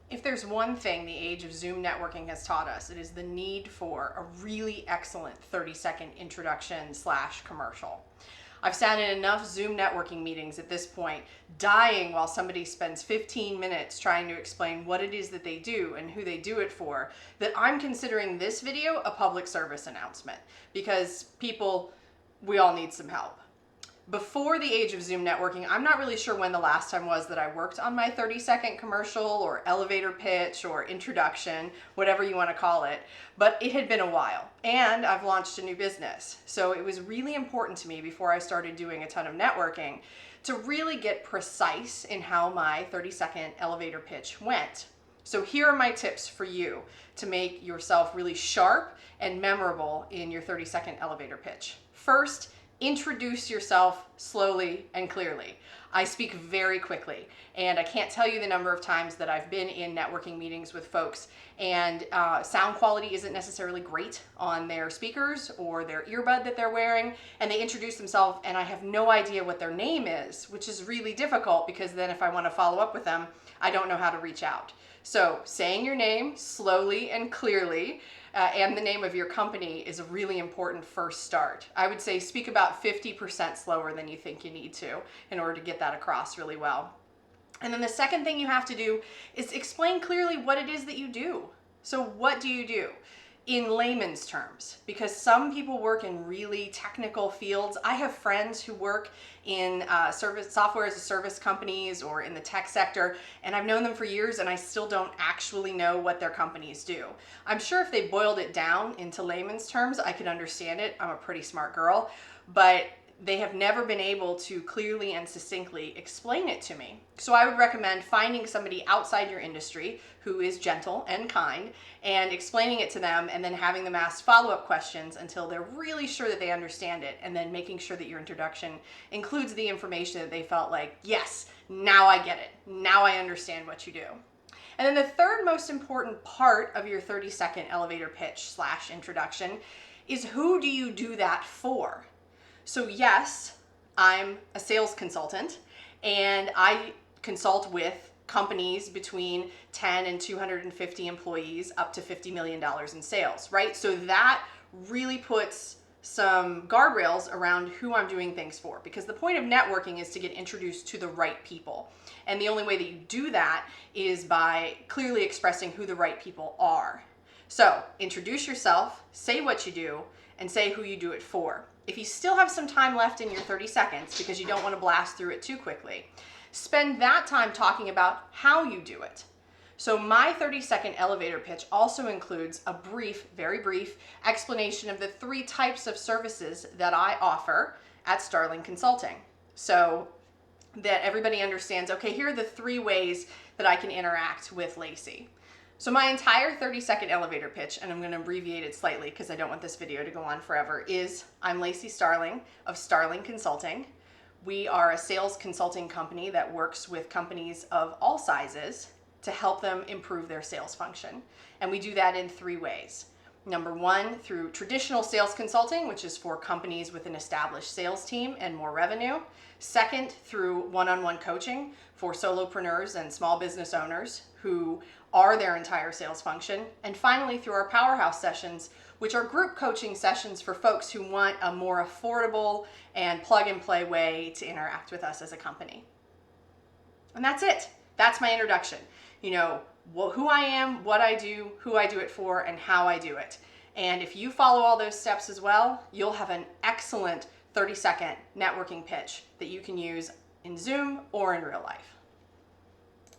If there's one thing the age of Zoom networking has taught us, it is the need for a really excellent 30-second introduction / commercial. I've sat in enough Zoom networking meetings at this point, dying while somebody spends 15 minutes trying to explain what it is that they do and who they do it for, that I'm considering this video a public service announcement, because people, we all need some help. Before the age of Zoom networking, I'm not really sure when the last time was that I worked on my 30-second commercial or elevator pitch or introduction, whatever you want to call it, but it had been a while, and I've launched a new business. So it was really important to me before I started doing a ton of networking to really get precise in how my 30-second elevator pitch went. So here are my tips for you to make yourself really sharp and memorable in your 30-second elevator pitch. First, introduce yourself slowly and clearly. I speak very quickly, and I can't tell you the number of times that I've been in networking meetings with folks and sound quality isn't necessarily great on their speakers or their earbud that they're wearing, and they introduce themselves and I have no idea what their name is, which is really difficult because then if I want to follow up with them, I don't know how to reach out. So saying your name slowly and clearly and the name of your company is a really important first start. I would say speak about 50% slower than you think you need to in order to get that across really well. And then the second thing you have to do is explain clearly what it is that you do. So what do you do? In layman's terms, because some people work in really technical fields. I have friends who work in software as a service companies or in the tech sector, and I've known them for years and I still don't actually know what their companies do. I'm sure if they boiled it down into layman's terms, I could understand it. I'm a pretty smart girl, but they have never been able to clearly and succinctly explain it to me. So I would recommend finding somebody outside your industry who is gentle and kind and explaining it to them and then having them ask follow-up questions until they're really sure that they understand it, and then making sure that your introduction includes the information that they felt like, yes, now I get it. Now I understand what you do. And then the third most important part of your 30-second elevator pitch / introduction is who do you do that for? So yes, I'm a sales consultant and I consult with companies between 10 and 250 employees up to $50 million in sales, right? So that really puts some guardrails around who I'm doing things for, because the point of networking is to get introduced to the right people. And the only way that you do that is by clearly expressing who the right people are. So introduce yourself, say what you do, and say who you do it for. If you still have some time left in your 30 seconds because you don't want to blast through it too quickly, spend that time talking about how you do it. So my 30-second elevator pitch also includes a brief, very brief explanation of the 3 types of services that I offer at Starling Consulting. So that everybody understands, okay, here are the 3 ways that I can interact with Lacey. So my entire 30-second elevator pitch, and I'm going to abbreviate it slightly because I don't want this video to go on forever, is I'm Lacey Starling of Starling Consulting. We are a sales consulting company that works with companies of all sizes to help them improve their sales function. And we do that in 3 ways. Number 1, through traditional sales consulting, which is for companies with an established sales team and more revenue. Second, through one-on-one coaching for solopreneurs and small business owners who are their entire sales function. And finally, through our powerhouse sessions, which are group coaching sessions for folks who want a more affordable and plug-and-play way to interact with us as a company. And that's it. That's my introduction. You know, who I am, what I do, who I do it for, and how I do it. And if you follow all those steps as well, you'll have an excellent 30-second networking pitch that you can use in Zoom or in real life.